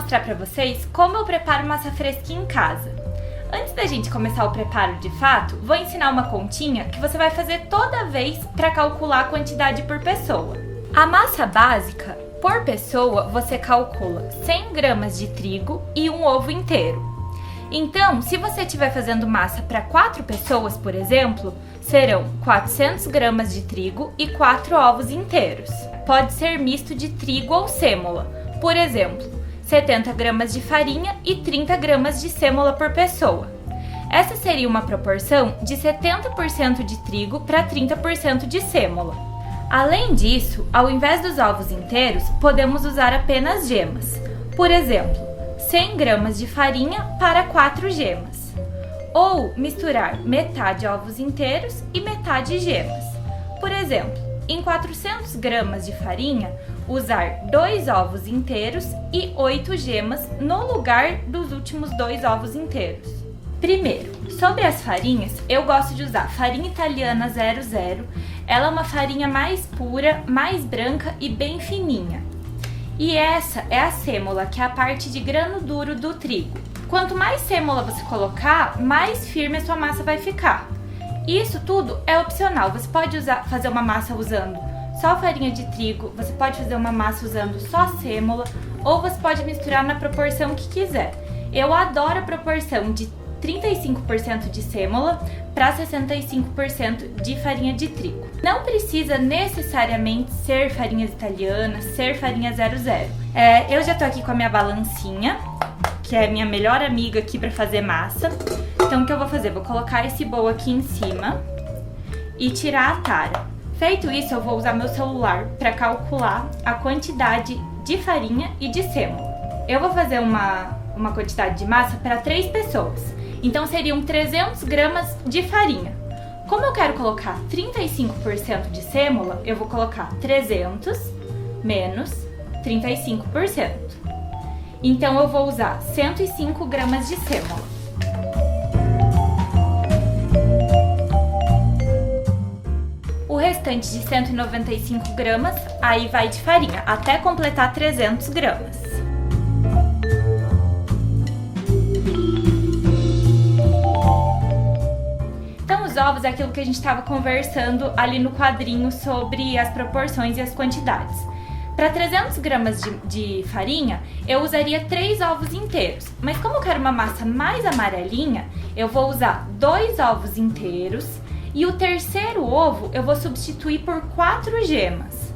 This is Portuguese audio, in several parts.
mostrar para vocês como eu preparo massa fresquinha em casa. Antes da gente começar o preparo de fato, vou ensinar uma continha que você vai fazer toda vez para calcular a quantidade por pessoa. A massa básica, por pessoa, você calcula 100 gramas de trigo e um ovo inteiro. Então, se você estiver fazendo massa para 4 pessoas, por exemplo, serão 400 gramas de trigo e 4 ovos inteiros. Pode ser misto de trigo ou sêmola, por exemplo, 70 gramas de farinha e 30 gramas de sêmola por pessoa. Essa seria uma proporção de 70% de trigo para 30% de sêmola. Além disso, ao invés dos ovos inteiros, podemos usar apenas gemas. Por exemplo, 100 gramas de farinha para 4 gemas. Ou misturar metade ovos inteiros e metade gemas. Por exemplo, em 400 gramas de farinha, usar 2 ovos inteiros e 8 gemas no lugar dos últimos 2 ovos inteiros. Primeiro, sobre as farinhas, eu gosto de usar farinha italiana 00. Ela é uma farinha mais pura, mais branca e bem fininha. E essa é a sêmola, que é a parte de grano duro do trigo. Quanto mais sêmola você colocar, mais firme a sua massa vai ficar. Isso tudo é opcional, você pode fazer uma massa usando só farinha de trigo, você pode fazer uma massa usando só sêmola, ou você pode misturar na proporção que quiser. Eu adoro a proporção de 35% de sêmola para 65% de farinha de trigo. Não precisa necessariamente ser farinhas italianas, ser farinha 00. Eu já tô aqui com a minha balancinha, que é a minha melhor amiga aqui para fazer massa. Então o que eu vou fazer? Vou colocar esse bowl aqui em cima e tirar a tara. Feito isso, eu vou usar meu celular para calcular a quantidade de farinha e de sêmola. Eu vou fazer uma quantidade de massa para 3 pessoas. Então seriam 300 gramas de farinha. Como eu quero colocar 35% de sêmola, eu vou colocar 300 menos 35%. Então eu vou usar 105 gramas de sêmola. O restante de 195 gramas, aí vai de farinha, até completar 300 gramas. Então os ovos é aquilo que a gente estava conversando ali no quadrinho sobre as proporções e as quantidades. Para 300 gramas de farinha, eu usaria 3 ovos inteiros. Mas como eu quero uma massa mais amarelinha, eu vou usar 2 ovos inteiros e o terceiro ovo eu vou substituir por 4 gemas.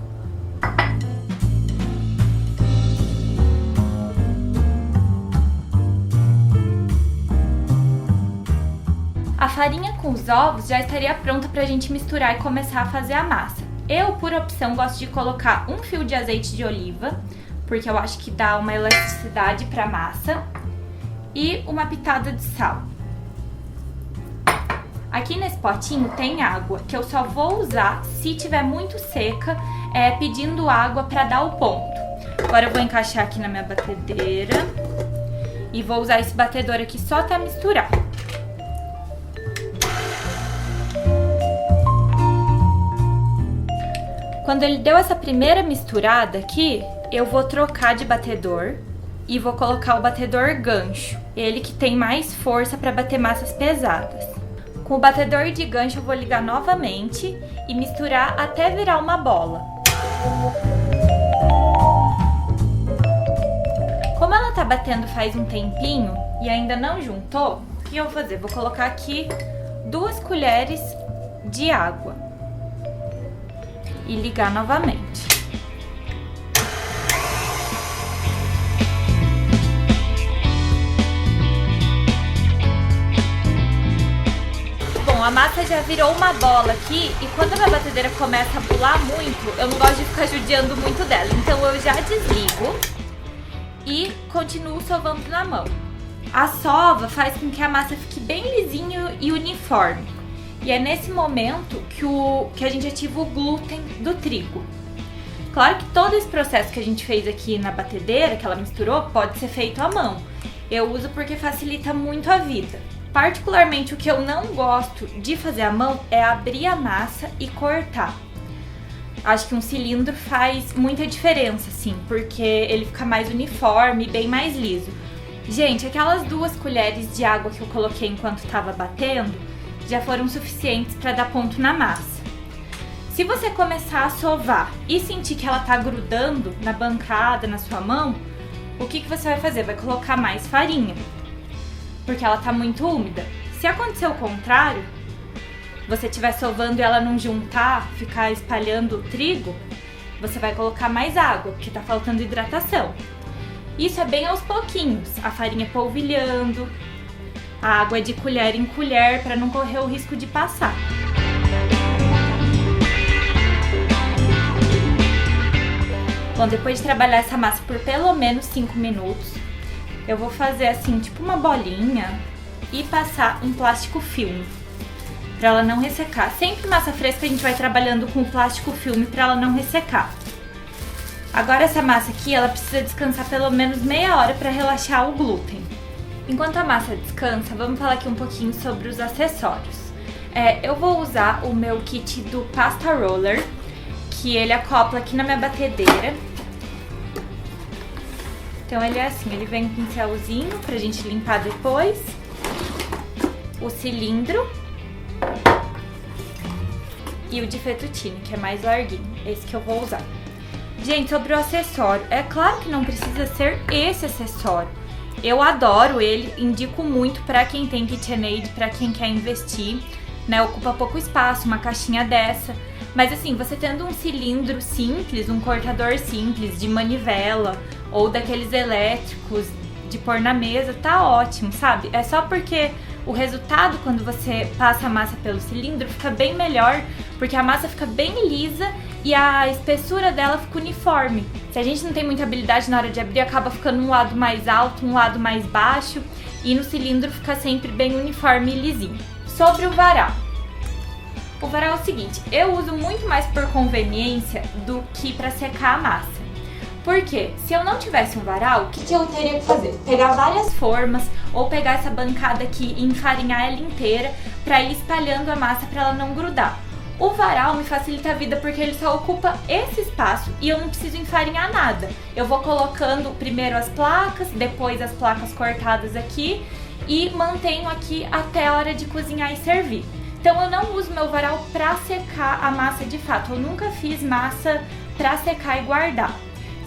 A farinha com os ovos já estaria pronta para a gente misturar e começar a fazer a massa. Eu, por opção, gosto de colocar um fio de azeite de oliva, porque eu acho que dá uma elasticidade para a massa, e uma pitada de sal. Aqui nesse potinho tem água, que eu só vou usar se tiver muito seca, pedindo água para dar o ponto. Agora eu vou encaixar aqui na minha batedeira e vou usar esse batedor aqui só para misturar. Quando ele deu essa primeira misturada aqui, eu vou trocar de batedor e vou colocar o batedor gancho, ele que tem mais força para bater massas pesadas. Com o batedor de gancho eu vou ligar novamente e misturar até virar uma bola. Como ela tá batendo faz um tempinho e ainda não juntou, o que eu vou fazer? Vou colocar aqui 2 colheres de água e ligar novamente. Bom, a massa já virou uma bola aqui e quando a minha batedeira começa a pular muito, eu não gosto de ficar judiando muito dela. Então eu já desligo e continuo sovando na mão. A sova faz com que a massa fique bem lisinho e uniforme. E é nesse momento que a gente ativa o glúten do trigo. Claro que todo esse processo que a gente fez aqui na batedeira, que ela misturou, pode ser feito à mão. Eu uso porque facilita muito a vida. Particularmente o que eu não gosto de fazer à mão é abrir a massa e cortar. Acho que um cilindro faz muita diferença, assim, porque ele fica mais uniforme, bem mais liso. Gente, aquelas 2 colheres de água que eu coloquei enquanto estava batendo já foram suficientes para dar ponto na massa. Se você começar a sovar e sentir que ela tá grudando na bancada, na sua mão, o que você vai fazer? Vai colocar mais farinha, porque ela tá muito úmida. Se acontecer o contrário, você estiver sovando e ela não juntar, ficar espalhando o trigo, você vai colocar mais água, porque tá faltando hidratação. Isso é bem aos pouquinhos, a farinha polvilhando, a água é de colher em colher para não correr o risco de passar. Bom, depois de trabalhar essa massa por pelo menos 5 minutos, eu vou fazer assim, tipo uma bolinha e passar um plástico filme para ela não ressecar. Sempre massa fresca a gente vai trabalhando com o plástico filme para ela não ressecar. Agora essa massa aqui, ela precisa descansar pelo menos meia hora para relaxar o glúten. Enquanto a massa descansa, vamos falar aqui um pouquinho sobre os acessórios. Eu vou usar o meu kit do Pasta Roller, que ele acopla aqui na minha batedeira. Então ele é assim, ele vem com um pincelzinho pra gente limpar depois. O cilindro e o de fettuccine, que é mais larguinho, esse que eu vou usar. Gente, sobre o acessório, é claro que não precisa ser esse acessório. Eu adoro ele, indico muito pra quem tem KitchenAid, pra quem quer investir, né? Ocupa pouco espaço, uma caixinha dessa. Mas assim, você tendo um cilindro simples, um cortador simples de manivela ou daqueles elétricos de pôr na mesa, tá ótimo, sabe? É só porque o resultado quando você passa a massa pelo cilindro fica bem melhor, porque a massa fica bem lisa e a espessura dela fica uniforme. Se a gente não tem muita habilidade na hora de abrir, acaba ficando um lado mais alto, um lado mais baixo, e no cilindro fica sempre bem uniforme e lisinho. Sobre o varal. O varal é o seguinte, eu uso muito mais por conveniência do que para secar a massa. Porque se eu não tivesse um varal, o que eu teria que fazer? Pegar várias formas ou pegar essa bancada aqui e enfarinhar ela inteira para ir espalhando a massa para ela não grudar. O varal me facilita a vida porque ele só ocupa esse espaço e eu não preciso enfarinhar nada. Eu vou colocando primeiro as placas, depois as placas cortadas aqui e mantenho aqui até a hora de cozinhar e servir. Então eu não uso meu varal para secar a massa de fato, eu nunca fiz massa para secar e guardar.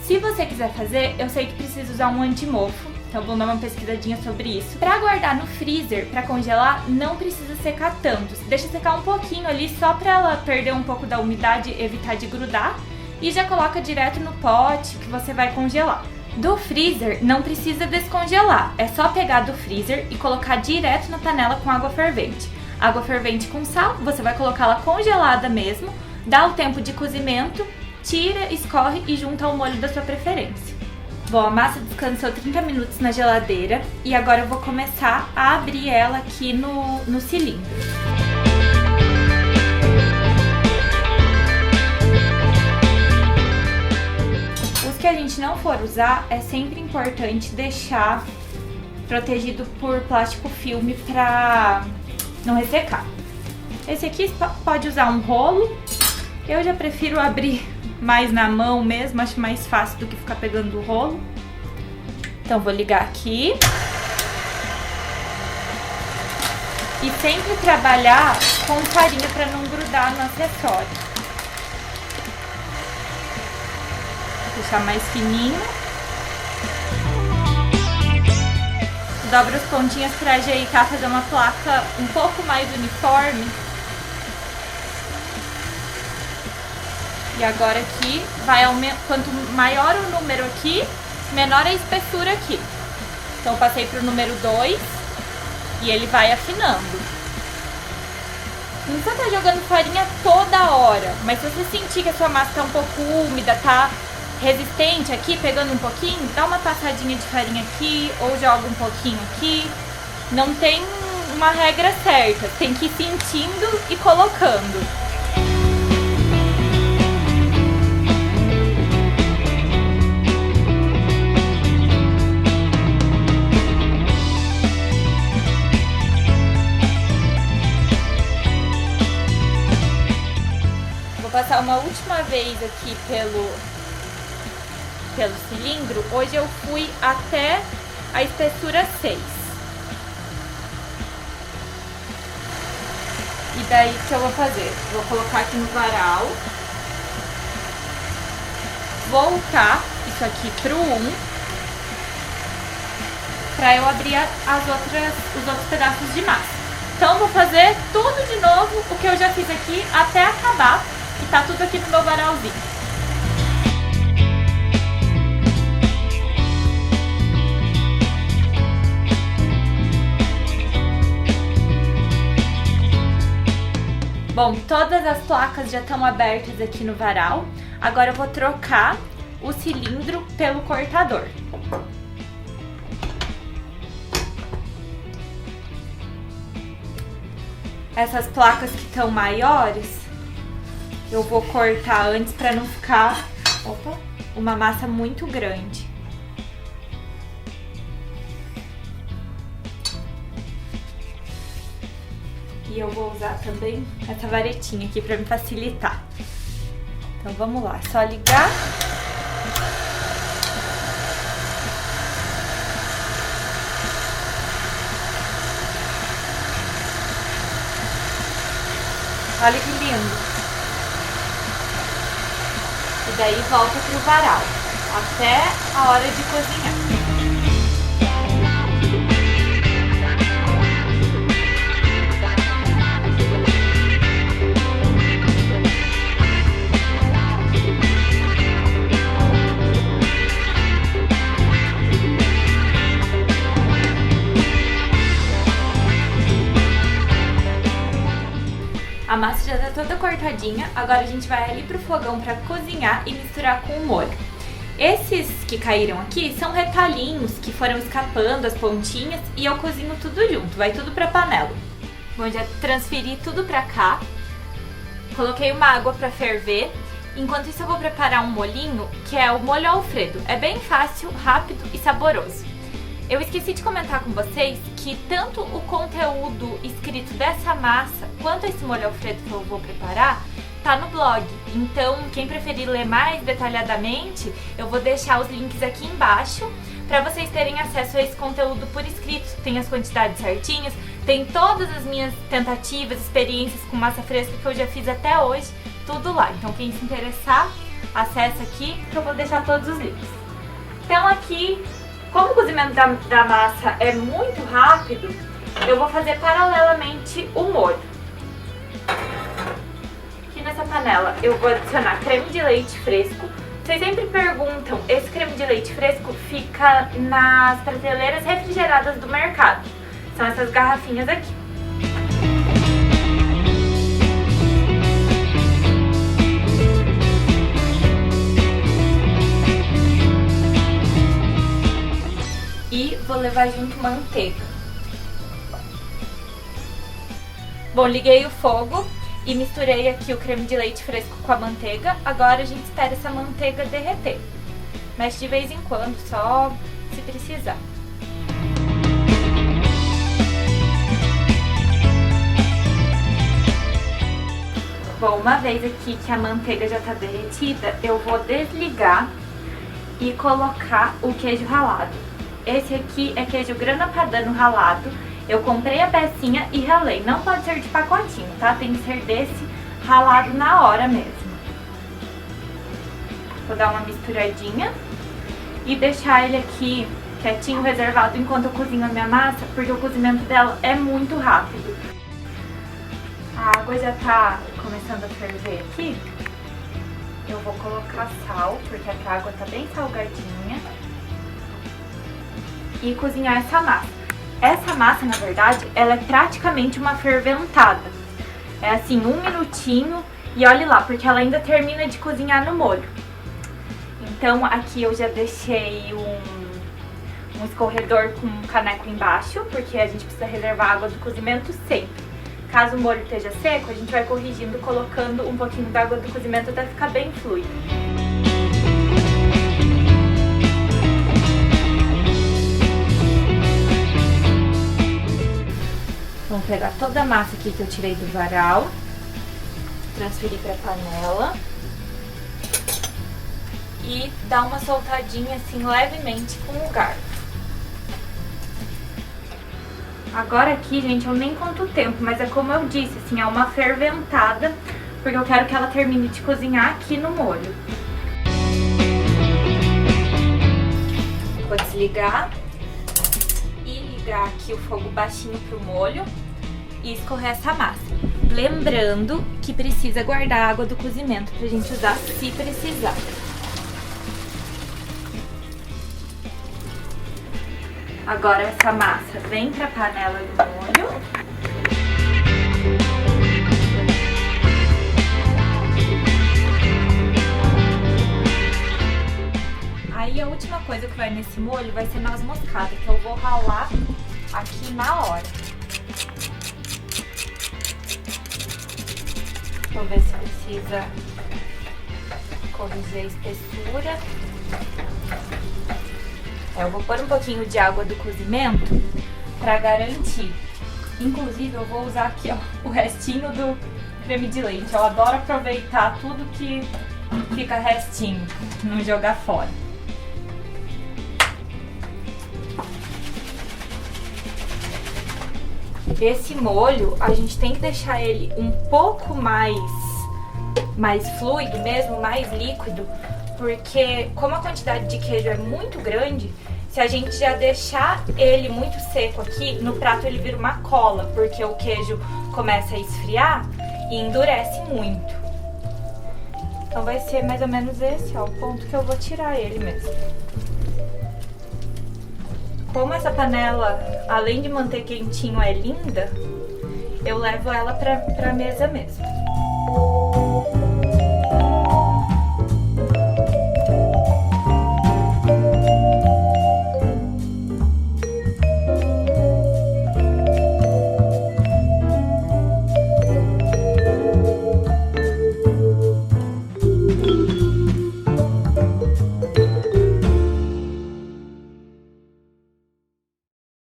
Se você quiser fazer, eu sei que precisa usar um anti-mofo, então vou dar uma pesquisadinha sobre isso. Para guardar no freezer, para congelar, não precisa secar tanto. Deixa secar um pouquinho ali, só para ela perder um pouco da umidade, evitar de grudar. E já coloca direto no pote que você vai congelar. Do freezer, não precisa descongelar. É só pegar do freezer e colocar direto na panela com água fervente. Água fervente com sal, você vai colocá-la congelada mesmo, dá o tempo de cozimento, tira, escorre e junta ao molho da sua preferência. Bom, a massa descansou 30 minutos na geladeira e agora eu vou começar a abrir ela aqui no cilindro. Os que a gente não for usar, é sempre importante deixar protegido por plástico filme para não ressecar. Esse aqui pode usar um rolo, eu já prefiro abrir mais na mão mesmo, acho mais fácil do que ficar pegando o rolo. Então vou ligar aqui. E sempre trabalhar com farinha para não grudar no acessório. Vou deixar mais fininho. Dobro as pontinhas para ajeitar, fazer uma placa um pouco mais uniforme. E agora aqui, quanto maior o número aqui, menor a espessura aqui. Então eu passei para o número 2 e ele vai afinando. Não precisa estar jogando farinha toda hora, mas se você sentir que a sua massa está um pouco úmida, tá resistente aqui, pegando um pouquinho, dá uma passadinha de farinha aqui ou joga um pouquinho aqui. Não tem uma regra certa, tem que ir sentindo e colocando. Vou passar passar uma última vez aqui pelo cilindro. Hoje eu fui até a espessura 6. E daí o que eu vou fazer? Vou colocar aqui no varal, voltar isso aqui pro 1, pra eu abrir os outros pedaços de massa. Então eu vou fazer tudo de novo, o que eu já fiz aqui, até acabar, e tá tudo aqui no meu varalzinho. Bom, todas as placas já estão abertas aqui no varal. Agora eu vou trocar o cilindro pelo cortador. Essas placas que estão maiores, eu vou cortar antes para não ficar, uma massa muito grande. E eu vou usar também essa varetinha aqui para me facilitar. Então vamos lá, só ligar. Olha que lindo! E daí volta pro varal, até a hora de cozinhar. A massa já tá toda cortadinha, agora a gente vai ali pro fogão pra cozinhar e misturar com o molho. Esses que caíram aqui são retalhinhos que foram escapando as pontinhas e eu cozinho tudo junto, vai tudo pra panela. Bom, já transferi tudo pra cá, coloquei uma água pra ferver. Enquanto isso eu vou preparar um molhinho, que é o molho Alfredo. É bem fácil, rápido e saboroso. Eu esqueci de comentar com vocês que tanto o conteúdo escrito dessa massa quanto esse molho Alfredo que eu vou preparar tá no blog. Então, quem preferir ler mais detalhadamente, eu vou deixar os links aqui embaixo para vocês terem acesso a esse conteúdo por escrito. Tem as quantidades certinhas, tem todas as minhas tentativas, experiências com massa fresca que eu já fiz até hoje, tudo lá. Então, quem se interessar, acessa aqui que eu vou deixar todos os links. Então, aqui, como o cozimento da massa é muito rápido, eu vou fazer paralelamente o molho. Aqui nessa panela eu vou adicionar creme de leite fresco. Vocês sempre perguntam, esse creme de leite fresco fica nas prateleiras refrigeradas do mercado. São essas garrafinhas aqui. E vou levar junto manteiga. Bom, liguei o fogo e misturei aqui o creme de leite fresco com a manteiga. Agora a gente espera essa manteiga derreter. Mexe de vez em quando, só se precisar. Bom, uma vez aqui que a manteiga já tá derretida, eu vou desligar e colocar o queijo ralado. Esse aqui é queijo grana padano ralado. Eu comprei a pecinha e ralei. Não pode ser de pacotinho, tá? Tem que ser desse ralado na hora mesmo. Vou dar uma misturadinha e deixar ele aqui quietinho, reservado, enquanto eu cozinho a minha massa, porque o cozimento dela é muito rápido. A água já tá começando a ferver aqui. Eu vou colocar sal, porque a água tá bem salgadinha. E cozinhar essa massa. Essa massa, na verdade, ela é praticamente uma ferventada. É assim, 1 minutinho e olhe lá, porque ela ainda termina de cozinhar no molho. Então aqui eu já deixei um escorredor com um caneco embaixo, porque a gente precisa reservar a água do cozimento sempre. Caso o molho esteja seco, a gente vai corrigindo, colocando um pouquinho da água do cozimento até ficar bem fluido. Vamos pegar toda a massa aqui que eu tirei do varal transferir para a panela e dar uma soltadinha assim levemente com o garfo. Agora aqui, gente, eu nem conto o tempo, mas é como eu disse, assim, é uma ferventada, porque eu quero que ela termine de cozinhar aqui no molho. Vou desligar e ligar aqui o fogo baixinho pro molho e escorrer essa massa. Lembrando que precisa guardar a água do cozimento pra gente usar se precisar. Agora essa massa vem pra panela do molho. Aí a última coisa que vai nesse molho vai ser noz moscada, que eu vou ralar aqui na hora. Vou ver se precisa corrigir a espessura. Eu vou pôr um pouquinho de água do cozimento pra garantir. Inclusive eu vou usar aqui, ó, o restinho do creme de leite. Eu adoro aproveitar tudo que fica restinho, não jogar fora. Esse molho, a gente tem que deixar ele um pouco mais fluido mesmo, mais líquido, porque como a quantidade de queijo é muito grande, se a gente já deixar ele muito seco aqui, no prato ele vira uma cola, porque o queijo começa a esfriar e endurece muito. Então vai ser mais ou menos esse, ó, o ponto que eu vou tirar ele mesmo. Como essa panela, além de manter quentinho, é linda, eu levo ela pra mesa mesmo.